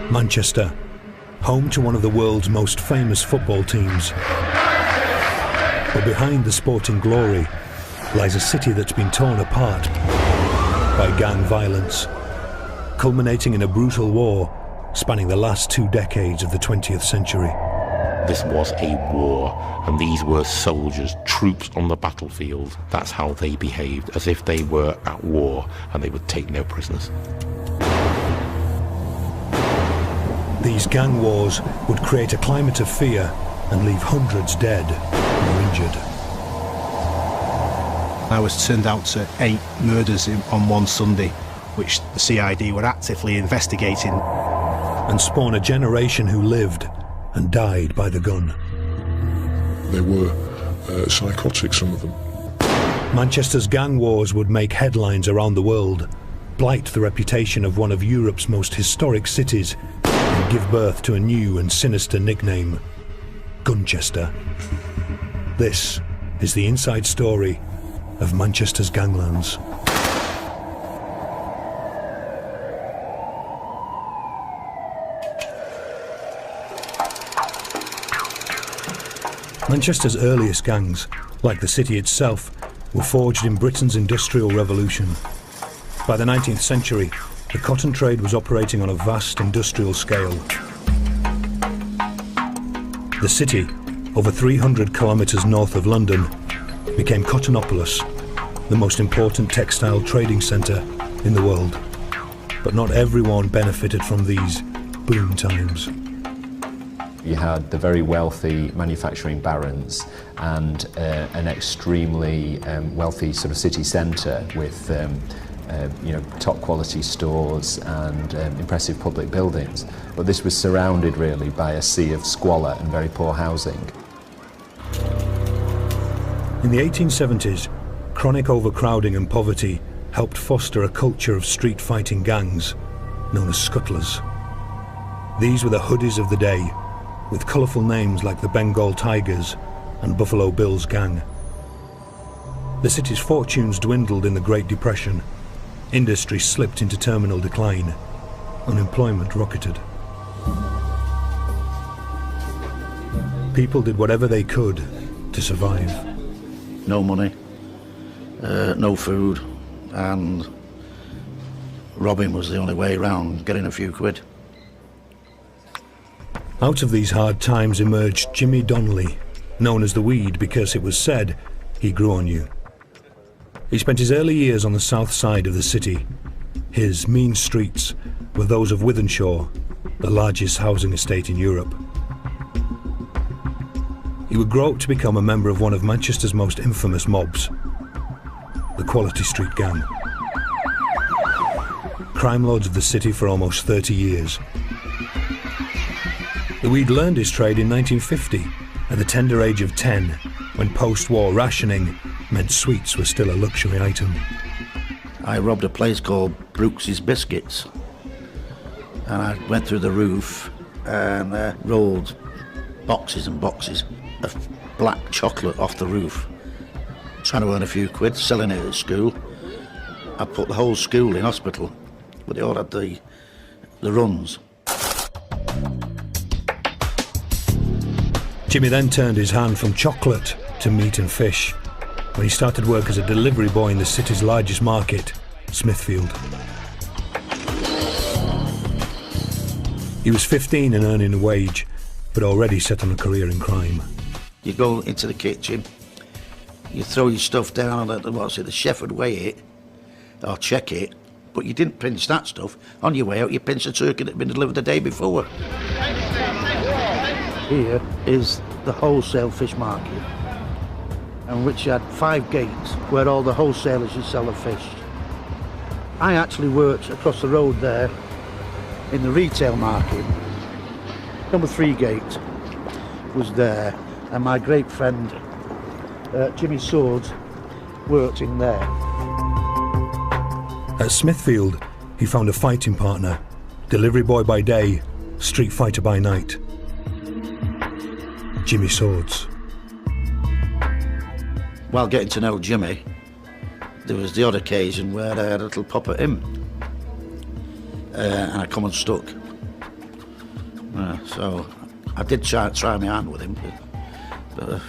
Manchester, home to one of the world's most famous football teams. But behind the sporting glory lies a city that's been torn apart by gang violence, culminating in a brutal war spanning the last 2 decades of the 20th century. This was a war, and these were soldiers, troops on the battlefield. That's how they behaved, as if they were at war and they would take no prisoners. These gang wars would create a climate of fear and leave hundreds dead or injured. I was turned out to 8 murders on one Sunday, which the CID were actively investigating. And spawn a generation who lived and died by the gun. They were psychotic, some of them. Manchester's gang wars would make headlines around the world, blight the reputation of one of Europe's most historic cities, and give birth to a new and sinister nickname, Gunchester. This is the inside story of Manchester's ganglands. Manchester's earliest gangs, like the city itself, were forged in Britain's Industrial Revolution. By the 19th century, the cotton trade was operating on a vast industrial scale. The city, over 300 kilometres north of London, became Cottonopolis, the most important textile trading centre in the world. But not everyone benefited from these boom times. You had the very wealthy manufacturing barons and an extremely wealthy sort of city centre with top quality stores and impressive public buildings. But this was surrounded really by a sea of squalor and very poor housing. In the 1870s, chronic overcrowding and poverty helped foster a culture of street fighting gangs known as scuttlers. These were the hoodies of the day, with colourful names like the Bengal Tigers and Buffalo Bill's gang. The city's fortunes dwindled in the Great Depression. Industry slipped into terminal decline. Unemployment rocketed. People did whatever they could to survive. No money, no food, and robbing was the only way around getting a few quid. Out of these hard times emerged Jimmy Donnelly, known as the Weed because it was said he grew on you. He spent his early years on the south side of the city. His mean streets were those of Wythenshawe, the largest housing estate in Europe. He would grow up to become a member of one of Manchester's most infamous mobs, the Quality Street Gang. Crime lords of the city for almost 30 years. The Weed learned his trade in 1950, at the tender age of 10, when post-war rationing meant sweets were still a luxury item. I robbed a place called Brooks's Biscuits, and I went through the roof and rolled boxes and boxes of black chocolate off the roof, trying to earn a few quid, selling it at school. I put the whole school in hospital, but they all had the runs. Jimmy then turned his hand from chocolate to meat and fish when he started work as a delivery boy in the city's largest market, Smithfield. He was 15 and earning a wage, but already set on a career in crime. You go into the kitchen, you throw your stuff down, and the chef would weigh it or check it, but you didn't pinch that stuff. On your way out, you pinched a turkey that had been delivered the day before. Here is the wholesale fish market, and which had 5 gates where all the wholesalers would sell the fish. I actually worked across the road there in the retail market. Number 3 gate was there, and my great friend Jimmy Swords worked in there. At Smithfield, he found a fighting partner, delivery boy by day, street fighter by night. Jimmy Swords. While getting to know Jimmy, there was the odd occasion where I had a little pop at him. And I come unstuck. So I did try my hand with him, but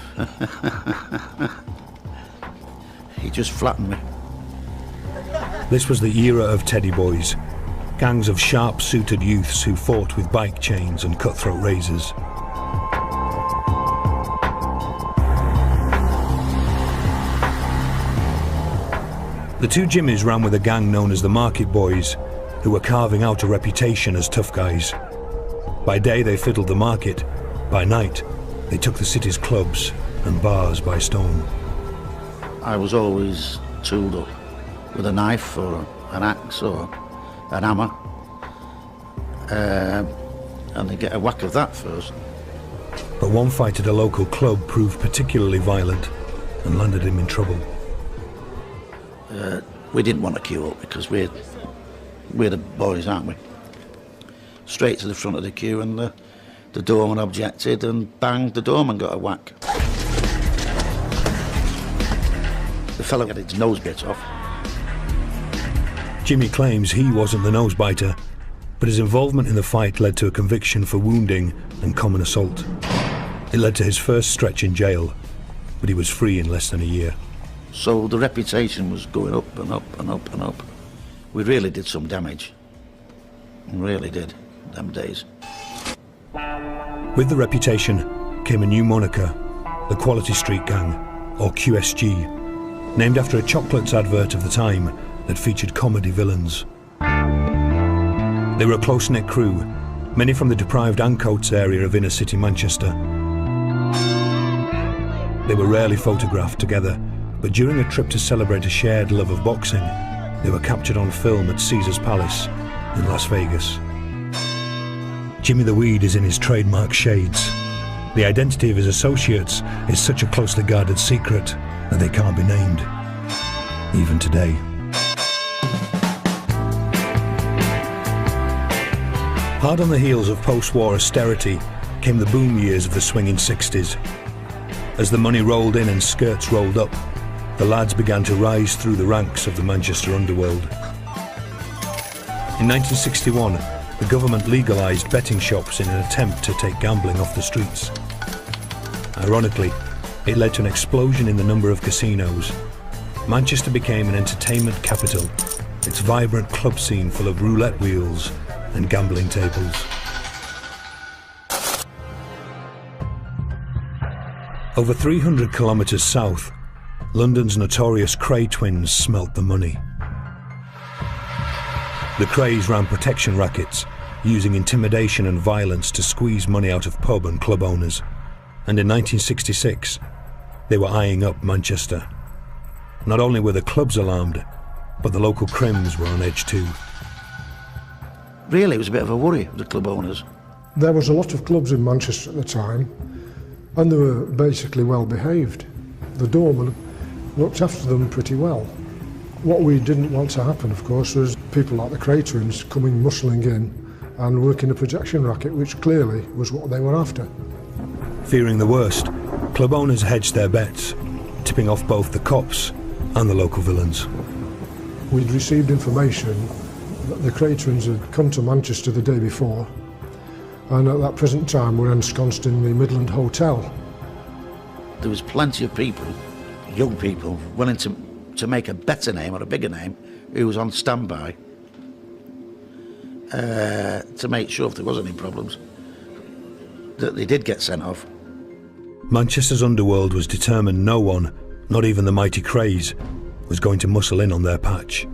he just flattened me. This was the era of teddy boys, gangs of sharp-suited youths who fought with bike chains and cutthroat razors. The two Jimmies ran with a gang known as the Market Boys, who were carving out a reputation as tough guys. By day they fiddled the market, by night they took the city's clubs and bars by storm. I was always tooled up with a knife or an axe or an hammer, and they get a whack of that first. But one fight at a local club proved particularly violent and landed him in trouble. We didn't want to queue up because we're the boys, aren't we? Straight to the front of the queue, and the doorman objected, and bang, the doorman got a whack. The fellow had his nose bit off. Jimmy claims he wasn't the nosebiter, but his involvement in the fight led to a conviction for wounding and common assault. It led to his first stretch in jail, but he was free in less than a year. So the reputation was going up and up and up and up. We really did some damage. We really did, them days. With the reputation came a new moniker, the Quality Street Gang, or QSG, named after a chocolates advert of the time that featured comedy villains. They were a close-knit crew, many from the deprived Ancoats area of inner-city Manchester. They were rarely photographed together, but during a trip to celebrate a shared love of boxing, they were captured on film at Caesar's Palace in Las Vegas. Jimmy the Weed is in his trademark shades. The identity of his associates is such a closely guarded secret that they can't be named, even today. Hard on the heels of post-war austerity came the boom years of the swinging 60s. As the money rolled in and skirts rolled up, the lads began to rise through the ranks of the Manchester underworld. In 1961, the government legalised betting shops in an attempt to take gambling off the streets. Ironically, it led to an explosion in the number of casinos. Manchester became an entertainment capital, its vibrant club scene full of roulette wheels and gambling tables. Over 300 kilometres south, London's notorious Cray twins smelt the money. The Crays ran protection rackets, using intimidation and violence to squeeze money out of pub and club owners. And in 1966, they were eyeing up Manchester. Not only were the clubs alarmed, but the local crims were on edge too. Really, it was a bit of a worry, the club owners. There was a lot of clubs in Manchester at the time, and they were basically well behaved. The doorman looked after them pretty well. What we didn't want to happen, of course, was people like the Cray twins coming muscling in and working a projection racket, which clearly was what they were after. Fearing the worst, club owners hedged their bets, tipping off both the cops and the local villains. We'd received information that the Cray twins had come to Manchester the day before, and at that present time were ensconced in the Midland Hotel. There was plenty of people, young people, willing to make a better name or a bigger name, who was on standby to make sure if there was any problems, that they did get sent off. Manchester's underworld was determined no one, not even the mighty Crays, was going to muscle in on their patch.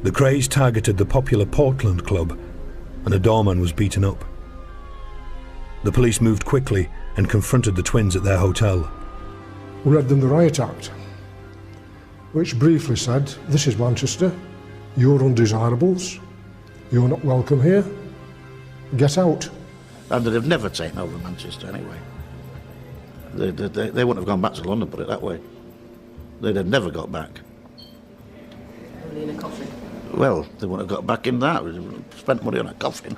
The Crays targeted the popular Portland Club, and a doorman was beaten up. The police moved quickly and confronted the twins at their hotel. We read them the Riot Act, which briefly said, "This is Manchester, you're undesirables, you're not welcome here, get out." And they'd have never taken over Manchester anyway. They wouldn't have gone back to London, put it that way. They'd have never got back. Only in a coffin. Well, they wouldn't have got back in that. We'd have spent money on a coffin.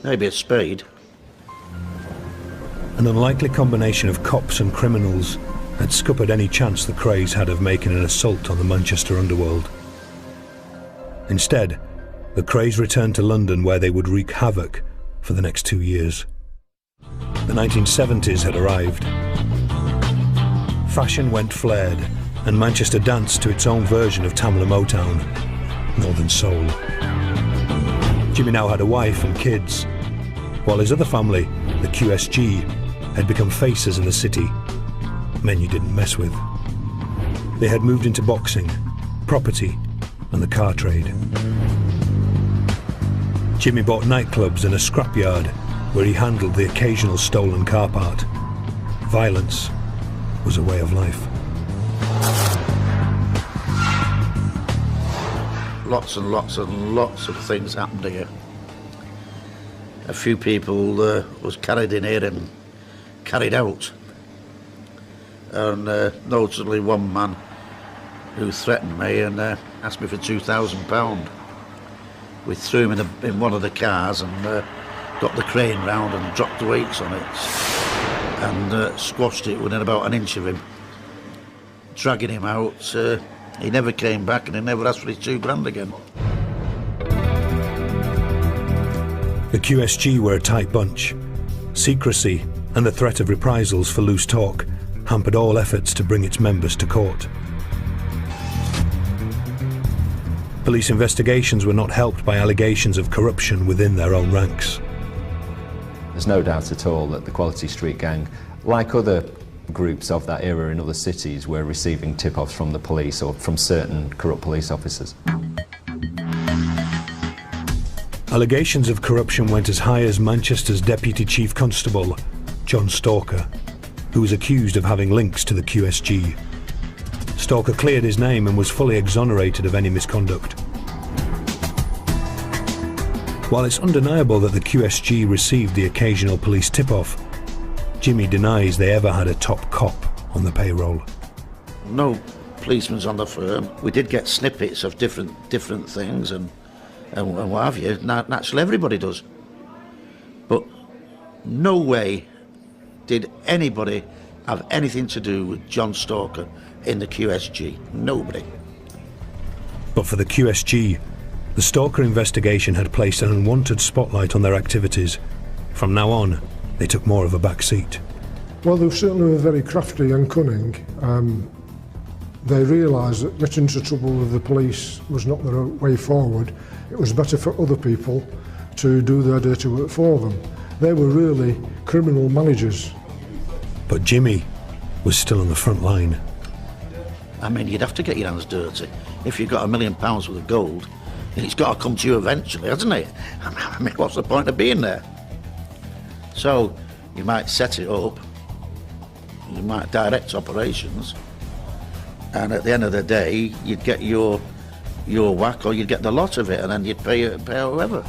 Maybe a spade. An unlikely combination of cops and criminals had scuppered any chance the Krays had of making an assault on the Manchester underworld. Instead, the Krays returned to London, where they would wreak havoc for the next 2 years. The 1970s had arrived. Fashion went flared, and Manchester danced to its own version of Tamla Motown, Northern Soul. Jimmy now had a wife and kids, while his other family, the QSG, had become faces in the city, men you didn't mess with. They had moved into boxing, property, and the car trade. Jimmy bought nightclubs and a scrapyard where he handled the occasional stolen car part. Violence was a way of life. Lots and lots and lots of things happened here. A few people was carried in here and carried out. And notably one man who threatened me and asked me for £2,000. We threw him in one of the cars and got the crane round and dropped the weights on it and squashed it within about an inch of him. Dragging him out, he never came back and he never asked for his £2,000 again. The QSG were a tight bunch. Secrecy and the threat of reprisals for loose talk hampered all efforts to bring its members to court. Police investigations were not helped by allegations of corruption within their own ranks. There's no doubt at all that the Quality Street Gang, like other groups of that era in other cities, were receiving tip-offs from the police or from certain corrupt police officers. Allegations of corruption went as high as Manchester's Deputy Chief Constable, John Stalker, who was accused of having links to the QSG. Stalker cleared his name and was fully exonerated of any misconduct. While it's undeniable that the QSG received the occasional police tip-off, Jimmy denies they ever had a top cop on the payroll. No policemen's on the firm. We did get snippets of different things and what have you. Naturally, everybody does. But no way did anybody have anything to do with John Stalker in the QSG. Nobody. But for the QSG, the Stalker investigation had placed an unwanted spotlight on their activities. From now on, they took more of a back seat. Well, they certainly were very crafty and cunning. They realised that getting into trouble with the police was not the way forward. It was better for other people to do their dirty work for them. They were really criminal managers. But Jimmy was still on the front line. I mean, you'd have to get your hands dirty. If you've got £1 million worth of gold, it's got to come to you eventually, hasn't it? I mean, what's the point of being there? So, you might set it up, you might direct operations, and at the end of the day, you'd get your whack or you'd get the lot of it, and then you'd pay whoever.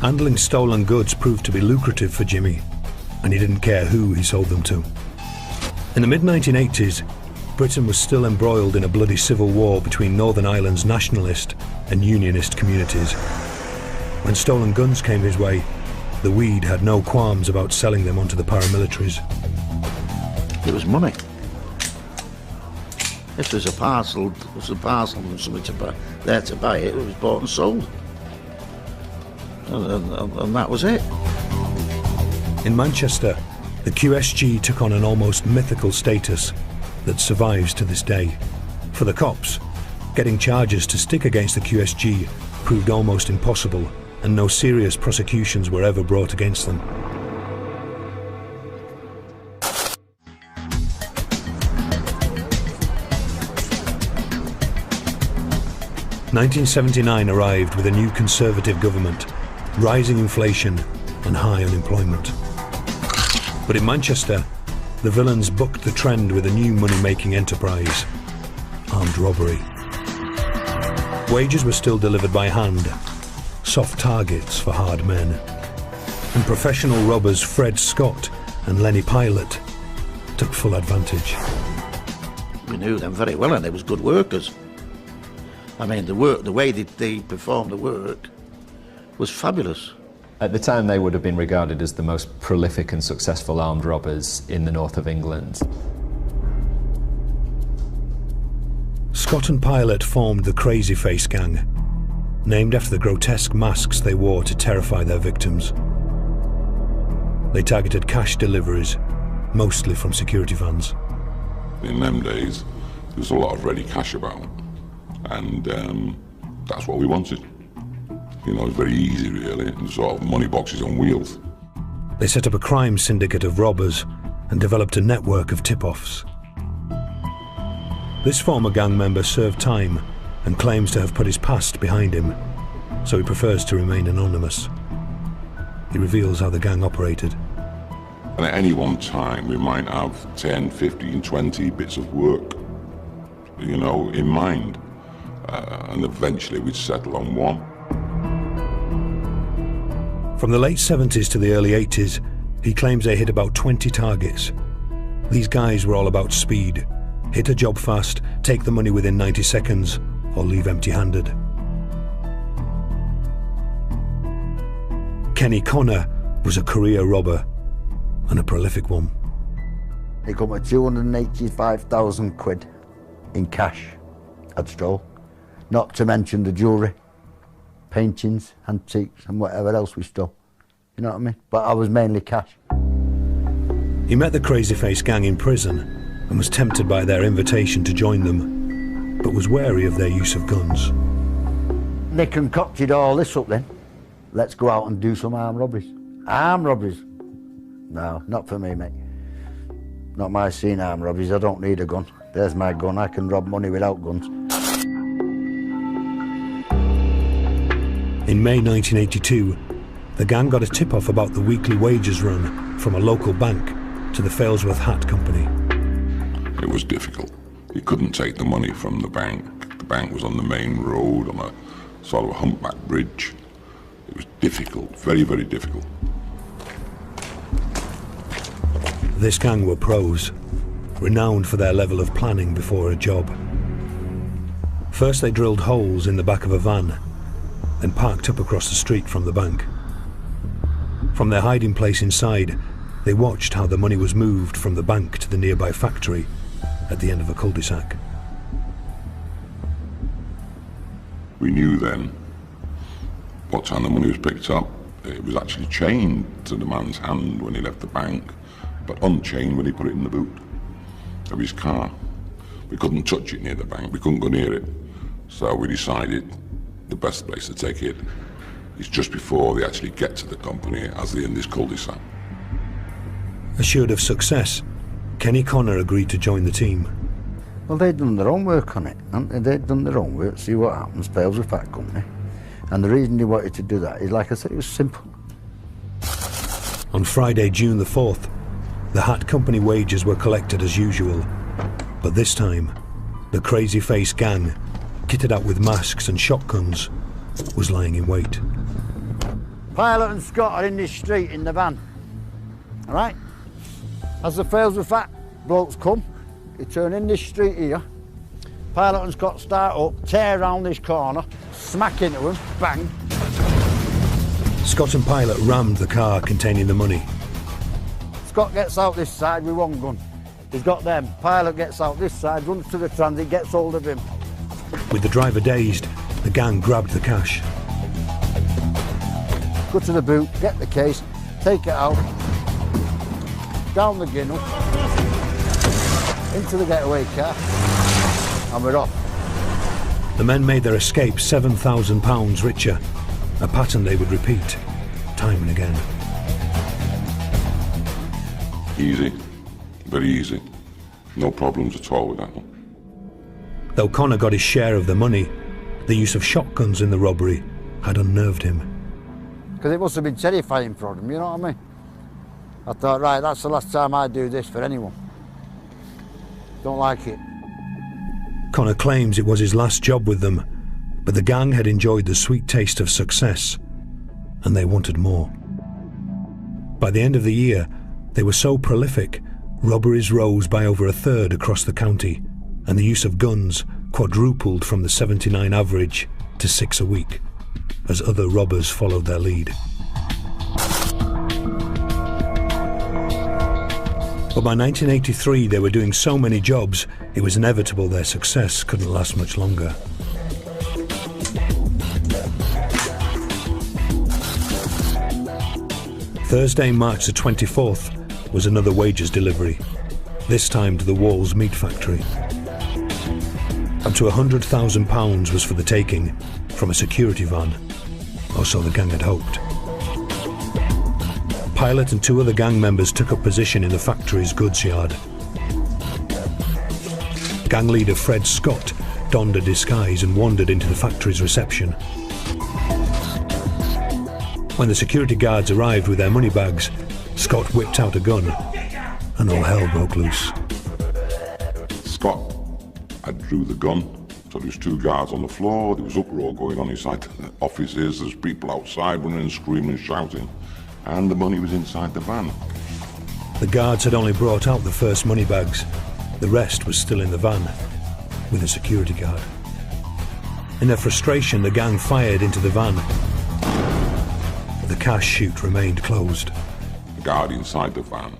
Handling stolen goods proved to be lucrative for Jimmy, and he didn't care who he sold them to. In the mid-1980s, Britain was still embroiled in a bloody civil war between Northern Ireland's nationalist and unionist communities. When stolen guns came his way, the Weed had no qualms about selling them onto the paramilitaries. It was money. If there's a parcel, and somebody there to buy it, it was bought and sold. And that was it. In Manchester, the QSG took on an almost mythical status that survives to this day. For the cops, getting charges to stick against the QSG proved almost impossible, and no serious prosecutions were ever brought against them. "1979 arrived with a new Conservative government, rising inflation and high unemployment. But in Manchester, the villains bucked the trend with a new money-making enterprise: armed robbery. Wages were still delivered by hand, soft targets for hard men. And professional robbers Fred Scott and Lenny Pilot took full advantage. We knew them very well, and they was good workers. I mean, the way they performed the work was fabulous. At the time, they would have been regarded as the most prolific and successful armed robbers in the north of England. Scott and Pilot formed the Crazy Face Gang, named after the grotesque masks they wore to terrify their victims. They targeted cash deliveries, mostly from security vans. In them days, there was a lot of ready cash about, and that's what we wanted. You know, it's very easy, really. Sort of money boxes on wheels. They set up a crime syndicate of robbers and developed a network of tip-offs. This former gang member served time and claims to have put his past behind him, so he prefers to remain anonymous. He reveals how the gang operated. And at any one time, we might have 10, 15, 20 bits of work, you know, in mind. And eventually we'd settle on one. From the late 70s to the early 80s, he claims they hit about 20 targets. These guys were all about speed. Hit a job fast, take the money within 90 seconds, or leave empty-handed. Kenny Connor was a career robber, and a prolific one. He got me 285,000 quid in cash I'd stole, not to mention the jewellery, paintings, antiques and whatever else we stole, you know what I mean? But I was mainly cash. He met the Crazy Face gang in prison and was tempted by their invitation to join them, but was wary of their use of guns. They concocted all this up then. Let's go out and do some armed robberies. Armed robberies? No, not for me, mate. Not my scene, armed robberies. I don't need a gun. There's my gun. I can rob money without guns. In May 1982, the gang got a tip-off about the weekly wages run from a local bank to the Failsworth Hat Company. It was difficult. You couldn't take the money from the bank. The bank was on the main road, on a sort of a humpback bridge. It was difficult, very, very difficult. This gang were pros, renowned for their level of planning before a job. First they drilled holes in the back of a van, then parked up across the street from the bank. From their hiding place inside, they watched how the money was moved from the bank to the nearby factory at the end of a cul-de-sac. We knew then what time the money was picked up. It was actually chained to the man's hand when he left the bank, but unchained when he put it in the boot of his car. We couldn't touch it near the bank, we couldn't go near it. So we decided the best place to take it is just before they actually get to the company, as they're in this cul-de-sac. Assured of success, Kenny Connor agreed to join the team. Well, they'd done their own work on it, hadn't they? They'd done their own work, see what happens, Failsworth Hat Company. And the reason they wanted to do that is, like I said, it was simple. On Friday, June the 4th, the Hat Company wages were collected as usual, but this time, the Crazy Face gang, kitted out with masks and shotguns, was lying in wait. Pilot and Scott are in this street in the van, all right? As the Failsworth Hat blokes come, they turn in this street here. Pilot and Scott start up, tear around this corner, smack into them, bang. Scott and Pilot rammed the car containing the money. Scott gets out this side with one gun. He's got them. Pilot gets out this side, runs to the transit, gets hold of him. With the driver dazed, the gang grabbed the cash. Go to the boot, get the case, take it out, down the ginnel, into the getaway car, and we're off. The men made their escape £7,000 richer, a pattern they would repeat time and again. Easy, very easy. No problems at all with that one. Though Connor got his share of the money, the use of shotguns in the robbery had unnerved him. Because it must have been terrifying for them, you know what I mean? I thought, right, that's the last time I do this for anyone. Don't like it. Connor claims it was his last job with them, but the gang had enjoyed the sweet taste of success, and they wanted more. By the end of the year, they were so prolific, robberies rose by over a third across the county, and the use of guns quadrupled from the 79 average to 6 a week, as other robbers followed their lead. But by 1983 they were doing so many jobs, it was inevitable their success couldn't last much longer. Thursday, March the 24th, was another wages delivery, this time to the Walls meat factory. Up to £100,000 was for the taking from a security van, or so the gang had hoped. Pilot and 2 other gang members took up position in the factory's goods yard. Gang leader Fred Scott donned a disguise and wandered into the factory's reception. When the security guards arrived with their money bags, Scott whipped out a gun and all hell broke loose. Scott had drew the gun, so there was 2 guards on the floor, there was uproar going on inside the offices, there's people outside running and screaming and shouting, and the money was inside the van. The guards had only brought out the first money bags. The rest was still in the van, with a security guard. In their frustration, the gang fired into the van, but the cash chute remained closed. The guard inside the van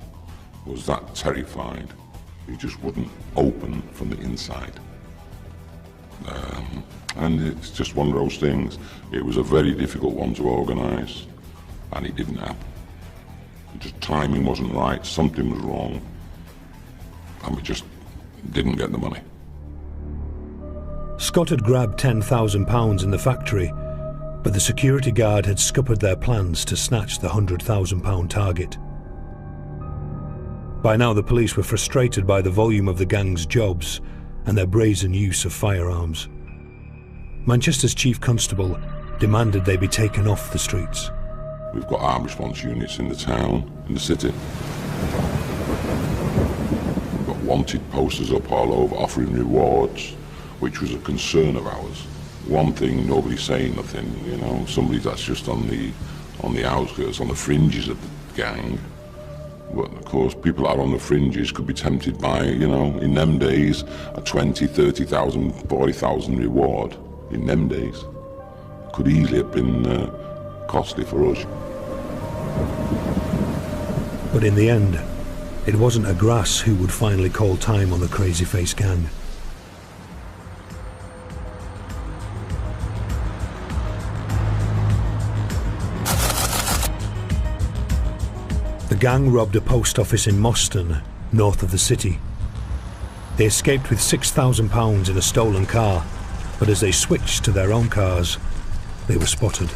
was that terrified, he just wouldn't open from the inside. And it's just one of those things. It was a very difficult one to organise, and it didn't happen. Just timing wasn't right, something was wrong, and we just didn't get the money. Scott had grabbed £10,000 in the factory, but the security guard had scuppered their plans to snatch the £100,000 target. By now the police were frustrated by the volume of the gang's jobs and their brazen use of firearms. Manchester's chief constable demanded they be taken off the streets. We've got armed response units in the town, in the city. We've got wanted posters up all over offering rewards, which was a concern of ours. One thing, nobody's saying nothing, you know, somebody that's just on the outskirts, on the fringes of the gang. But of course, people that are on the fringes could be tempted by, you know, in them days, a 20, 30,000, 40,000 reward. In them days, could easily have been costly for us. But in the end, it wasn't a grass who would finally call time on the Crazy Face gang. The gang robbed a post office in Moston, north of the city. They escaped with £6,000 in a stolen car, but as they switched to their own cars, they were spotted.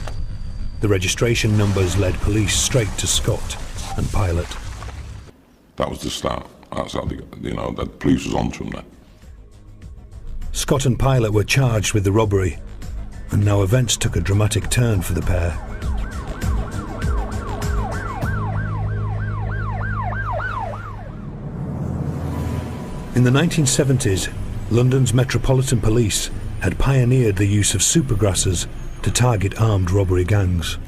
The registration numbers led police straight to Scott and Pilot. That was the start. That's how the police was onto them then. Scott and Pilot were charged with the robbery, and now events took a dramatic turn for the pair. In the 1970s, London's Metropolitan Police had pioneered the use of supergrassers to target armed robbery gangs.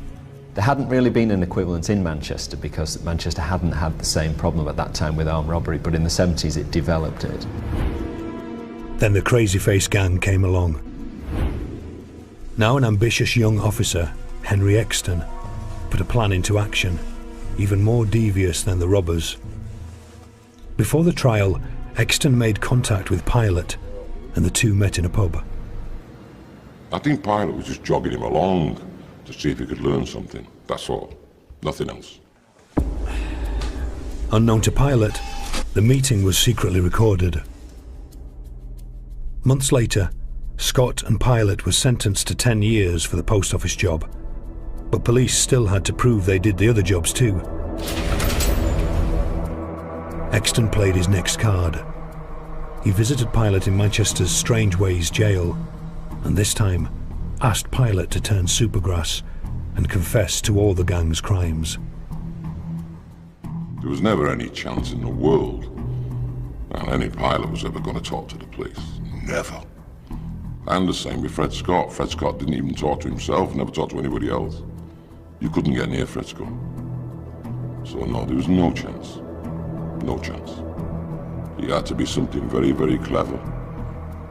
There hadn't really been an equivalent in Manchester because Manchester hadn't had the same problem at that time with armed robbery, but in the 70s it developed it. Then the Crazy Face gang came along. Now an ambitious young officer, Henry Exton, put a plan into action, even more devious than the robbers. Before the trial, Exton made contact with Pilot, and the two met in a pub. I think Pilot was just jogging him along to see if he could learn something. That's all. Nothing else. Unknown to Pilot, the meeting was secretly recorded. Months later, Scott and Pilot were sentenced to 10 years for the post office job, but police still had to prove they did the other jobs too. Exton played his next card. He visited Pilot in Manchester's Strange Ways jail, and this time asked Pilot to turn supergrass and confess to all the gang's crimes. There was never any chance in the world that any pilot was ever going to talk to the police. Never. And the same with Fred Scott. Fred Scott didn't even talk to himself, never talked to anybody else. You couldn't get near Fred Scott. So no, there was no chance. No chance. He had to be something very, very clever,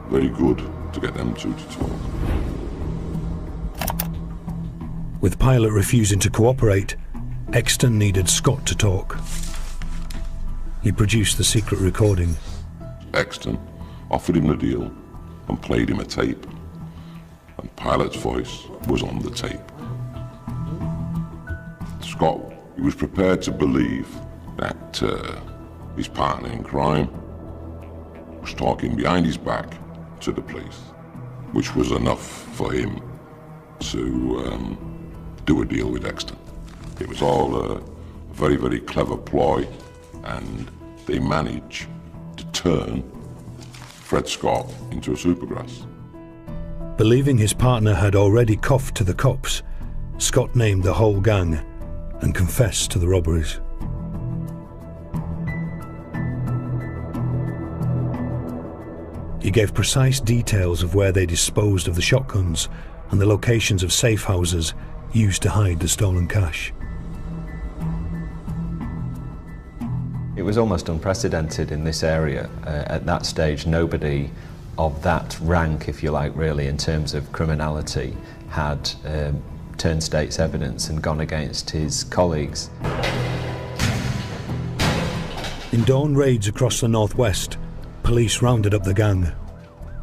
very good to get them two to talk. With Pilot refusing to cooperate, Exton needed Scott to talk. He produced the secret recording. Exton offered him the deal and played him a tape. And Pilot's voice was on the tape. Scott, he was prepared to believe that his partner in crime was talking behind his back to the police, which was enough for him to do a deal with Exton. It was all a very, very clever ploy, and they managed to turn Fred Scott into a supergrass. Believing his partner had already coughed to the cops, Scott named the whole gang and confessed to the robberies. He gave precise details of where they disposed of the shotguns and the locations of safe houses used to hide the stolen cash. It was almost unprecedented in this area. At that stage, nobody of that rank, if you like, really, in terms of criminality, had turned state's evidence and gone against his colleagues. In dawn raids across the northwest, police rounded up the gang.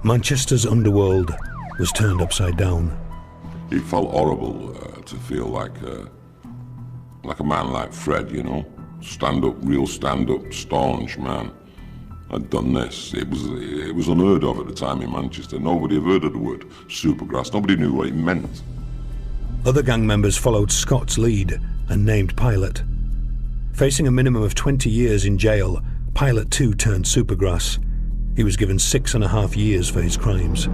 Manchester's underworld was turned upside down. It felt horrible to feel like a man like Fred, you know, stand-up, real stand-up, staunch man, had done this. It was unheard of at the time in Manchester. Nobody had heard of the word supergrass. Nobody knew what it meant. Other gang members followed Scott's lead and named Pilot. Facing a minimum of 20 years in jail, Pilot too turned supergrass. He was given 6.5 years for his crimes.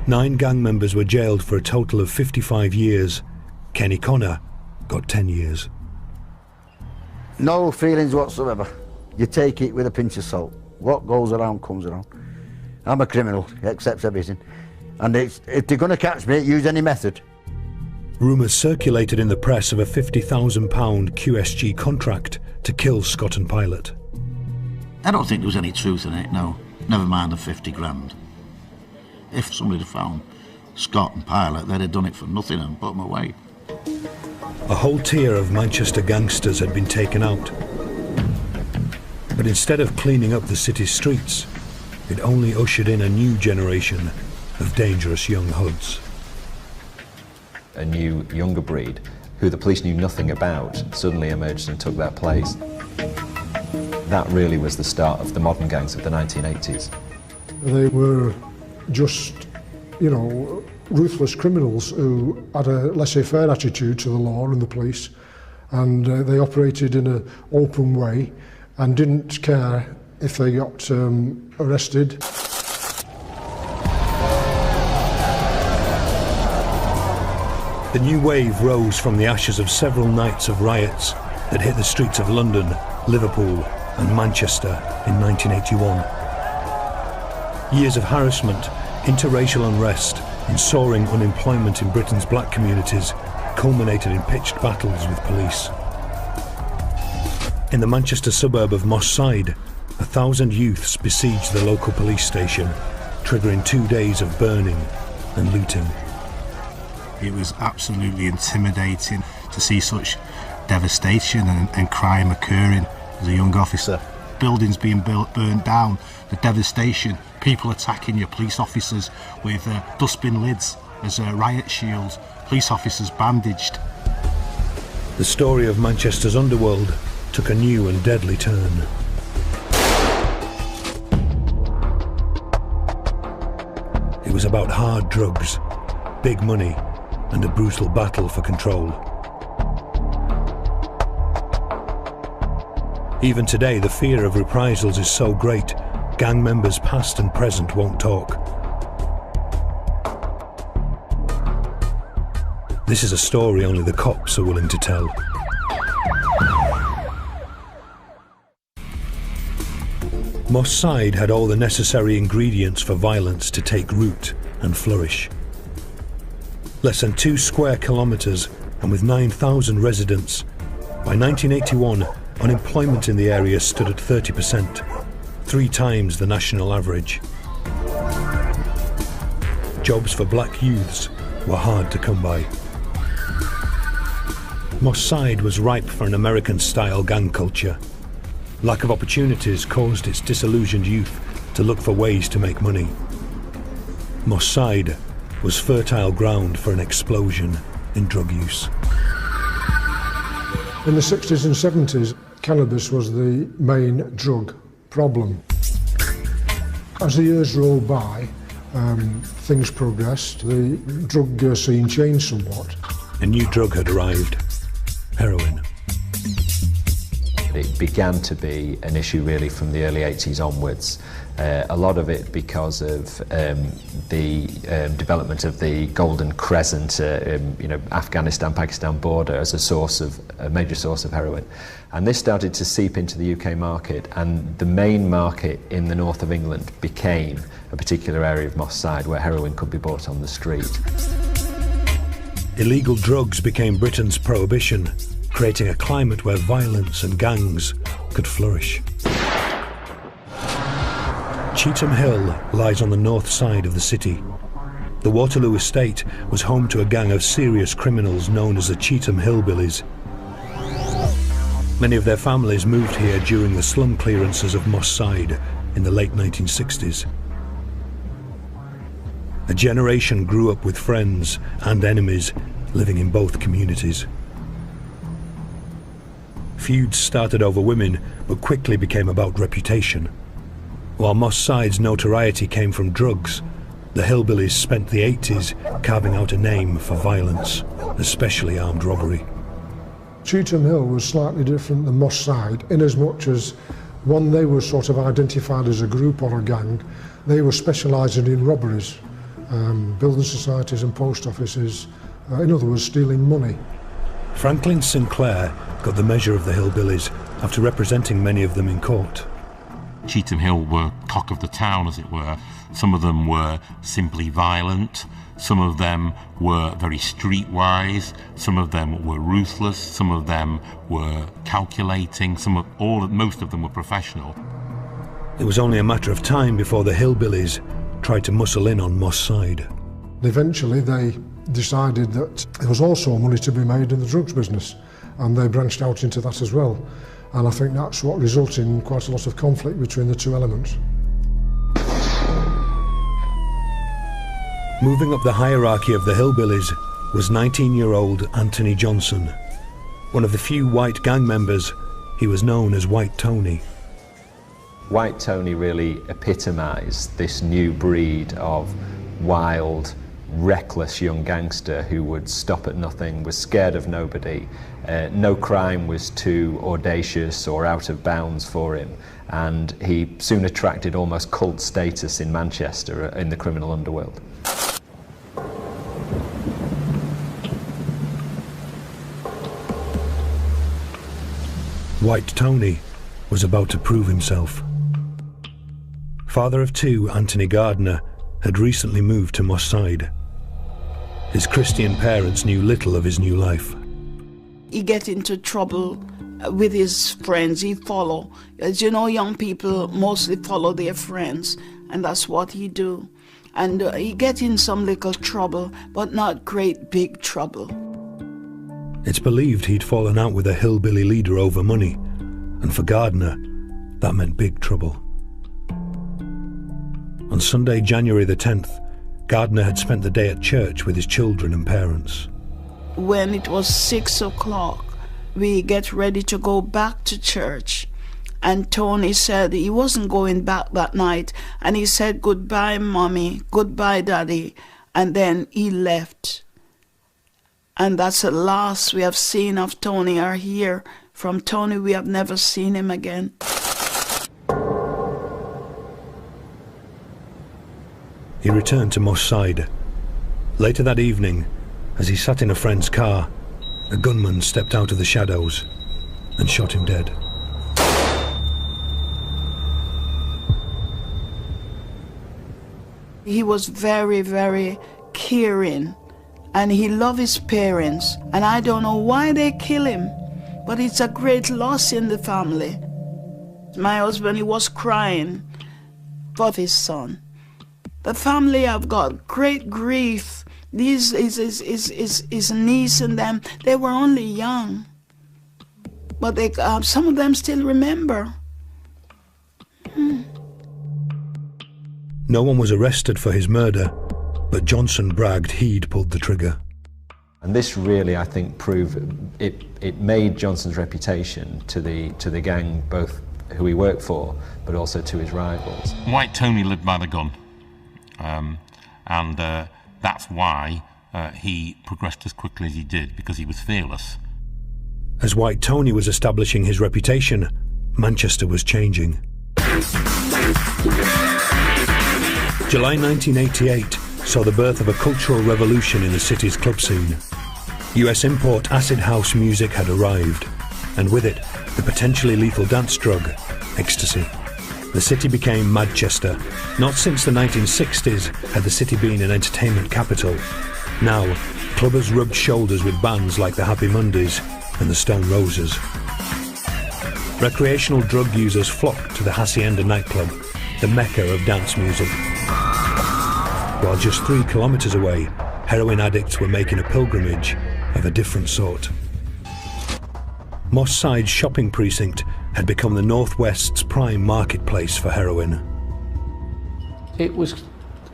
9 gang members were jailed for a total of 55 years. Kenny Connor got 10 years. No feelings whatsoever. You take it with a pinch of salt. What goes around comes around. I'm a criminal, he accepts everything. And if they're going to catch me, use any method. Rumours circulated in the press of a £50,000 QSG contract to kill Scott and Pilot. I don't think there was any truth in it, no. Never mind the 50 grand. If somebody had found Scott and Pilot, they'd have done it for nothing and put them away. A whole tier of Manchester gangsters had been taken out. But instead of cleaning up the city's streets, it only ushered in a new generation of dangerous young hoods. A new, younger breed, who the police knew nothing about, suddenly emerged and took their place. That really was the start of the modern gangs of the 1980s. They were just, you know, ruthless criminals who had a laissez-faire attitude to the law and the police, and they operated in an open way and didn't care if they got arrested. The new wave rose from the ashes of several nights of riots that hit the streets of London, Liverpool and Manchester in 1981. Years of harassment, interracial unrest and soaring unemployment in Britain's black communities culminated in pitched battles with police. In the Manchester suburb of Moss Side, 1,000 youths besieged the local police station, triggering 2 days of burning and looting. It was absolutely intimidating to see such devastation and crime occurring as a young officer. Buildings being burnt down, the devastation, people attacking your police officers with dustbin lids as riot shields, police officers bandaged. The story of Manchester's underworld took a new and deadly turn. It was about hard drugs, big money, and a brutal battle for control. Even today, the fear of reprisals is so great, gang members past and present won't talk. This is a story only the cops are willing to tell. Moss Side had all the necessary ingredients for violence to take root and flourish. Less than 2 square kilometres and with 9,000 residents, by 1981, unemployment in the area stood at 30%, 3 times the national average. Jobs for black youths were hard to come by. Moss Side was ripe for an American-style gang culture. Lack of opportunities caused its disillusioned youth to look for ways to make money. Moss Side was fertile ground for an explosion in drug use. In the 60s and 70s, cannabis was the main drug problem. As the years rolled by, things progressed, the drug scene changed somewhat. A new drug had arrived: heroin. It began to be an issue really from the early 80s onwards. A lot of it because of the development of the Golden Crescent, Afghanistan-Pakistan border as a major source of heroin. And this started to seep into the UK market, and the main market in the north of England became a particular area of Moss Side where heroin could be bought on the street. Illegal drugs became Britain's prohibition, creating a climate where violence and gangs could flourish. Cheetham Hill lies on the north side of the city. The Waterloo estate was home to a gang of serious criminals known as the Cheetham Hillbillies. Many of their families moved here during the slum clearances of Moss Side in the late 1960s. A generation grew up with friends and enemies living in both communities. Feuds started over women, but quickly became about reputation. While Moss Side's notoriety came from drugs, the Hillbillies spent the 80s carving out a name for violence, especially armed robbery. Cheetham Hill was slightly different than Moss Side, in as much as, one, they were sort of identified as a group or a gang. They were specialising in robberies, building societies and post offices, in other words, stealing money. Franklin Sinclair got the measure of the Hillbillies after representing many of them in court. Cheetham Hill were cock of the town, as it were. Some of them were simply violent, some of them were very streetwise, some of them were ruthless, some of them were calculating, most of them were professional. It was only a matter of time before the Hillbillies tried to muscle in on Moss Side. Eventually they decided that there was also money to be made in the drugs business, and they branched out into that as well. And I think that's what resulted in quite a lot of conflict between the two elements. Moving up the hierarchy of the Hillbillies was 19-year-old Anthony Johnson. One of the few white gang members, he was known as White Tony. White Tony really epitomised this new breed of wild, reckless young gangster who would stop at nothing, was scared of nobody. No crime was too audacious or out of bounds for him, and he soon attracted almost cult status in Manchester in the criminal underworld. White Tony was about to prove himself. Father of two, Anthony Gardner, had recently moved to Moss Side. His Christian parents knew little of his new life. He get into trouble with his friends. He follow. As you know, young people mostly follow their friends, and that's what he do. And he get in some little trouble, but not great big trouble. It's believed he'd fallen out with a hillbilly leader over money, and for Gardner, that meant big trouble. On Sunday, January the 10th, Gardner had spent the day at church with his children and parents. When it was 6 o'clock, we get ready to go back to church. And Tony said he wasn't going back that night. And he said, "Goodbye, Mommy, goodbye, Daddy." And then he left. And that's the last we have seen of Tony or hear from Tony. We have never seen him again. He returned to Moss Side. Later that evening, as he sat in a friend's car, a gunman stepped out of the shadows and shot him dead. He was very, very caring, and he loved his parents, and I don't know why they kill him, but it's a great loss in the family. My husband, he was crying for his son. The family have got great grief. His niece and them, they were only young, but some of them still remember. No one was arrested for his murder, but Johnson bragged he'd pulled the trigger. And this really, I think, proved it made Johnson's reputation to the gang, both who he worked for, but also to his rivals. White Tony lived by the gun, and that's why he progressed as quickly as he did, because he was fearless. As White Tony was establishing his reputation, Manchester was changing. July 1988 saw the birth of a cultural revolution in the city's club scene. US import acid house music had arrived, and with it, the potentially lethal dance drug, ecstasy. The city became Manchester. Not since the 1960s had the city been an entertainment capital. Now, clubbers rubbed shoulders with bands like the Happy Mondays and the Stone Roses. Recreational drug users flocked to the Hacienda nightclub, the mecca of dance music. While just 3 kilometers away, heroin addicts were making a pilgrimage of a different sort. Moss Side's shopping precinct had become the Northwest's prime marketplace for heroin. It was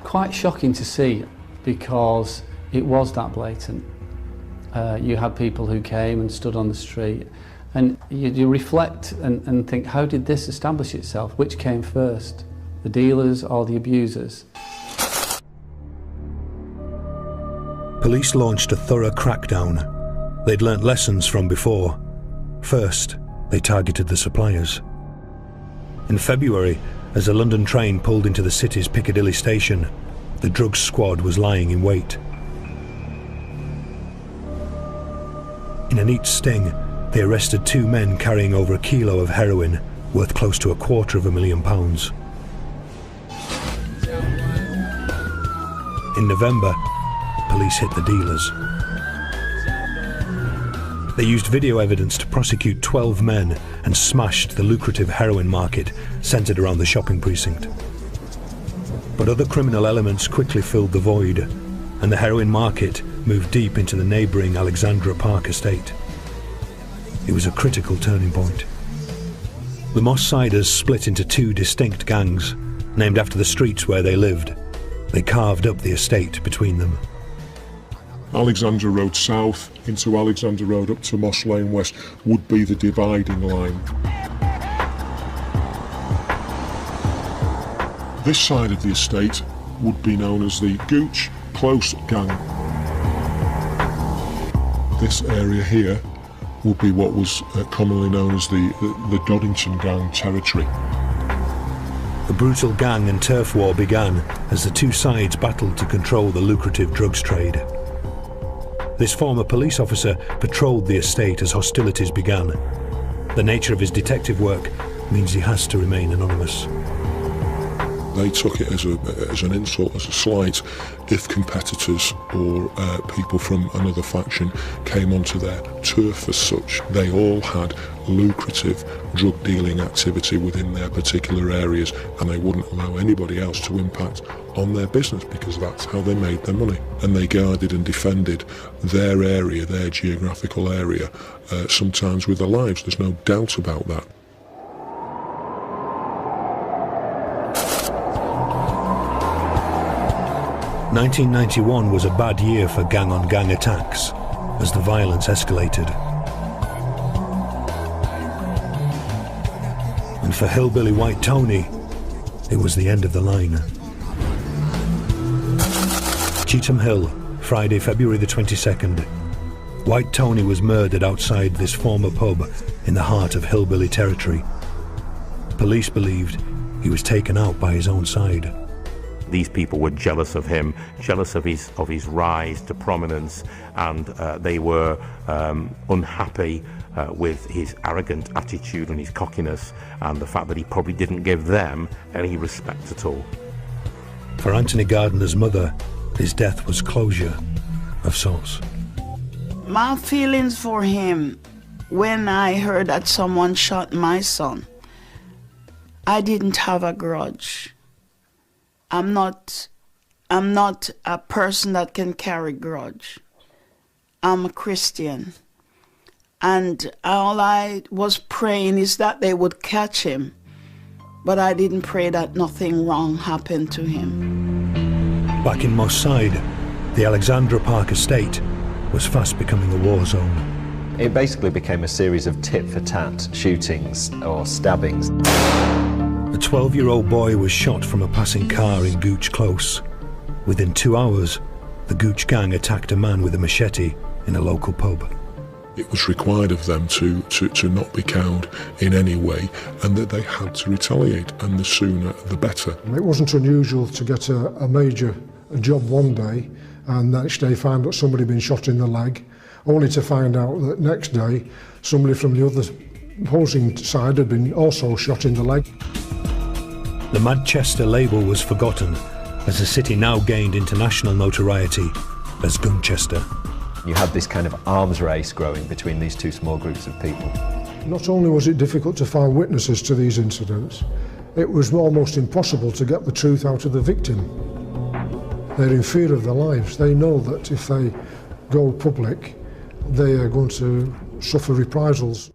quite shocking to see, because it was that blatant. You had people who came and stood on the street, and you reflect and think, how did this establish itself? Which came first, the dealers or the abusers? Police launched a thorough crackdown. They'd learnt lessons from before. First, they targeted the suppliers. In February, as a London train pulled into the city's Piccadilly station, the drugs squad was lying in wait. In a neat sting, they arrested 2 men carrying over 1 kilo of heroin, worth close to £250,000. In November, police hit the dealers. They used video evidence to prosecute 12 men and smashed the lucrative heroin market centred around the shopping precinct. But other criminal elements quickly filled the void, and the heroin market moved deep into the neighbouring Alexandra Park estate. It was a critical turning point. The Moss Siders split into 2 distinct gangs, named after the streets where they lived. They carved up the estate between them. Alexandra Road South into Alexandra Road up to Moss Lane West would be the dividing line. This side of the estate would be known as the Gooch Close Gang. This area here would be what was commonly known as the Doddington Gang territory. The brutal gang and turf war began as the 2 sides battled to control the lucrative drugs trade. This former police officer patrolled the estate as hostilities began. The nature of his detective work means he has to remain anonymous. They took it as an insult, as a slight, if competitors or people from another faction came onto their turf as such. They all had lucrative drug dealing activity within their particular areas, and they wouldn't allow anybody else to impact on their business, because that's how they made their money. And they guarded and defended their area, their geographical area, sometimes with their lives. There's no doubt about that. "1991 was a bad year for gang-on-gang attacks, as the violence escalated. And for hillbilly White Tony, it was the end of the line. Cheetham Hill, Friday, February the 22nd. White Tony was murdered outside this former pub in the heart of hillbilly territory. Police believed he was taken out by his own side. These people were jealous of him, jealous of his rise to prominence, and they were unhappy with his arrogant attitude and his cockiness, and the fact that he probably didn't give them any respect at all. For Anthony Gardner's mother, his death was closure of sorts. My feelings for him, when I heard that someone shot my son, I didn't have a grudge. I'm not a person that can carry grudge. I'm a Christian. And all I was praying is that they would catch him but I didn't pray that nothing wrong happened to him. Back in Moss Side, the Alexandra Park estate was fast becoming a war zone. It basically became a series of tit-for-tat shootings or stabbings. A 12-year-old boy was shot from a passing car in Gooch Close. Within 2 hours, the Gooch gang attacked a man with a machete in a local pub. It was required of them to not be cowed in any way, and that they had to retaliate, and the sooner the better. It wasn't unusual to get a major job one day and next day find that somebody had been shot in the leg, only to find out that next day somebody from the other opposing side had been also shot in the leg. The Manchester label was forgotten as the city now gained international notoriety as Gunchester. You had this kind of arms race growing between these two small groups of people. Not only was it difficult to find witnesses to these incidents, it was almost impossible to get the truth out of the victim. They're in fear of their lives. They know that if they go public, they are going to suffer reprisals.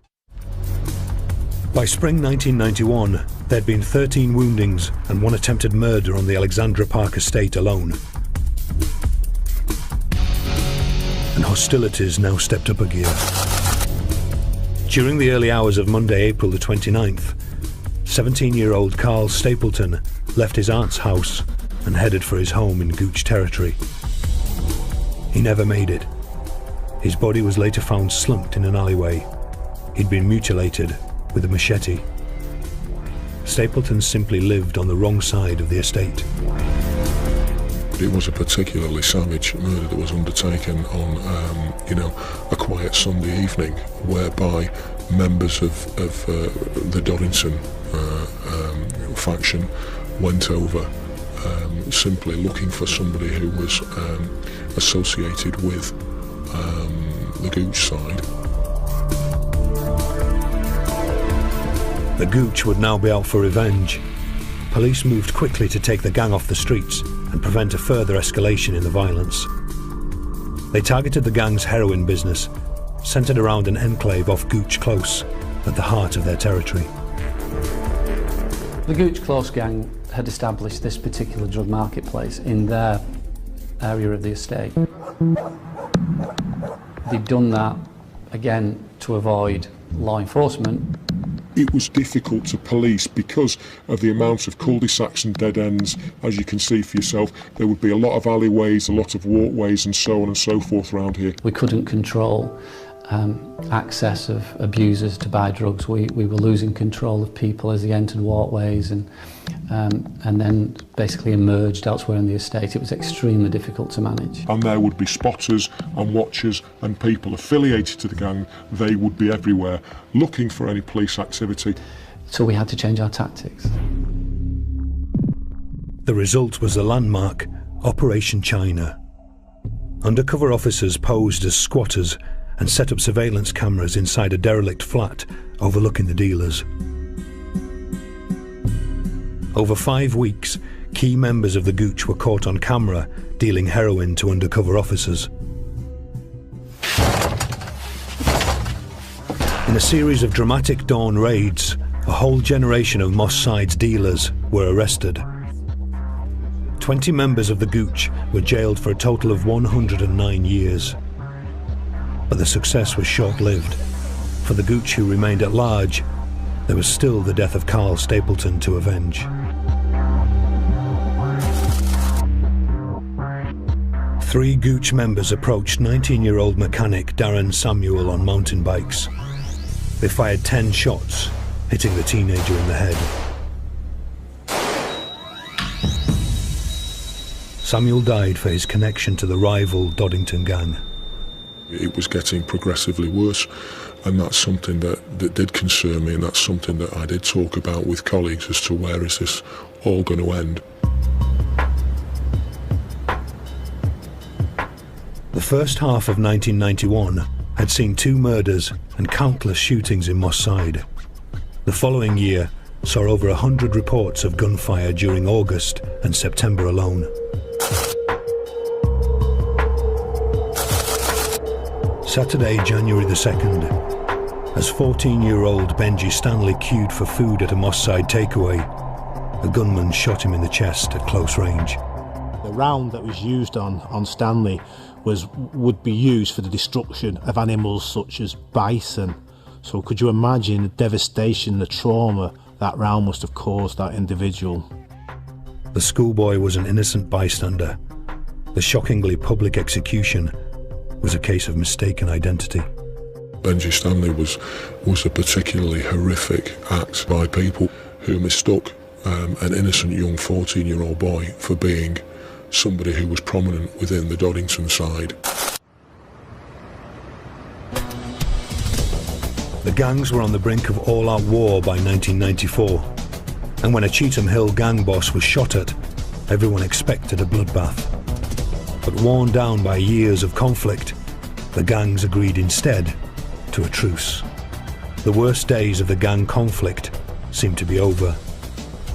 By spring 1991, there'd been 13 woundings and 1 attempted murder on the Alexandra Park estate alone. And hostilities now stepped up a gear. During the early hours of Monday, April the 29th, 17-year-old Carl Stapleton left his aunt's house and headed for his home in Gooch territory. He never made it. His body was later found slumped in an alleyway. He'd been mutilated with a machete. Stapleton simply lived on the wrong side of the estate. It was a particularly savage murder that was undertaken on, a quiet Sunday evening, whereby members of the Dorrington faction went over simply looking for somebody who was associated with the Gooch side. The Gooch would now be out for revenge. Police moved quickly to take the gang off the streets and prevent a further escalation in the violence. They targeted the gang's heroin business, centred around an enclave off Gooch Close, at the heart of their territory. The Gooch Close gang had established this particular drug marketplace in their area of the estate. They'd done that, again, to avoid law enforcement. It was difficult to police because of the amount of cul-de-sacs and dead ends. As you can see for yourself, there would be a lot of alleyways, a lot of walkways and so on and so forth around here. We couldn't control access of abusers to buy drugs. We were losing control of people as they entered walkways and then basically emerged elsewhere in the estate. It was extremely difficult to manage. And there would be spotters and watchers and people affiliated to the gang. They would be everywhere looking for any police activity. So we had to change our tactics. The result was the landmark Operation China. Undercover officers posed as squatters and set up surveillance cameras inside a derelict flat overlooking the dealers. Over 5 weeks, key members of the Gooch were caught on camera dealing heroin to undercover officers. In a series of dramatic dawn raids, a whole generation of Moss Side's dealers were arrested. 20 members of the Gooch were jailed for a total of 109 years. But the success was short-lived. For the Gooch who remained at large, there was still the death of Carl Stapleton to avenge. Three Gooch members approached 19-year-old mechanic Darren Samuel on mountain bikes. They fired 10 shots, hitting the teenager in the head. Samuel died for his connection to the rival Doddington gang. It was getting progressively worse, and that's something that did concern me, and that's something that I did talk about with colleagues as to where is this all going to end. The first half of 1991 had seen 2 murders and countless shootings in Moss Side. The following year saw over 100 reports of gunfire during August and September alone. Saturday, January the 2nd, As 14-year-old Benji Stanley queued for food at a Moss Side takeaway, a gunman shot him in the chest at close range. The round that was used on Stanley would be used for the destruction of animals such as bison. So could you imagine the devastation, the trauma that round must have caused that individual? The schoolboy was an innocent bystander. The shockingly public execution was a case of mistaken identity. Benji Stanley was a particularly horrific act by people who mistook an innocent young 14-year-old boy for being somebody who was prominent within the Doddington side. The gangs were on the brink of all-out war by 1994, and when a Cheetham Hill gang boss was shot at, everyone expected a bloodbath. But worn down by years of conflict, the gangs agreed instead to a truce. The worst days of the gang conflict seem to be over,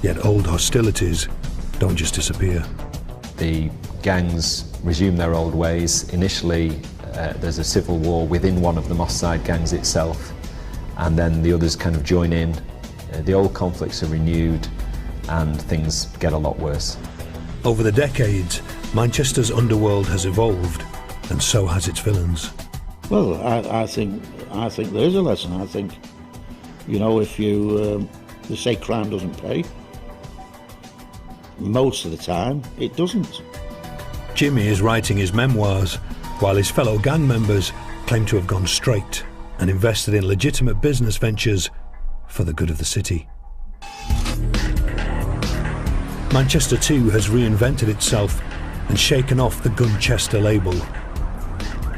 yet old hostilities don't just disappear. The gangs resume their old ways. Initially, there's a civil war within one of the Moss Side gangs itself, and then the others kind of join in. The old conflicts are renewed, and things get a lot worse. Over the decades, Manchester's underworld has evolved, and so has its villains. Well, I think there is a lesson. I think, you know, if they say crime doesn't pay, most of the time it doesn't. Jimmy is writing his memoirs, while his fellow gang members claim to have gone straight and invested in legitimate business ventures for the good of the city. Manchester too has reinvented itself and shaken off the Gunchester label.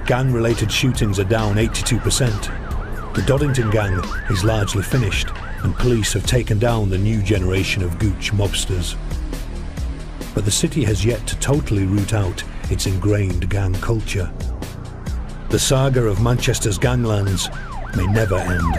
Gang-related shootings are down 82%. The Doddington gang is largely finished, and police have taken down the new generation of Gooch mobsters. But the city has yet to totally root out its ingrained gang culture. The saga of Manchester's ganglands may never end.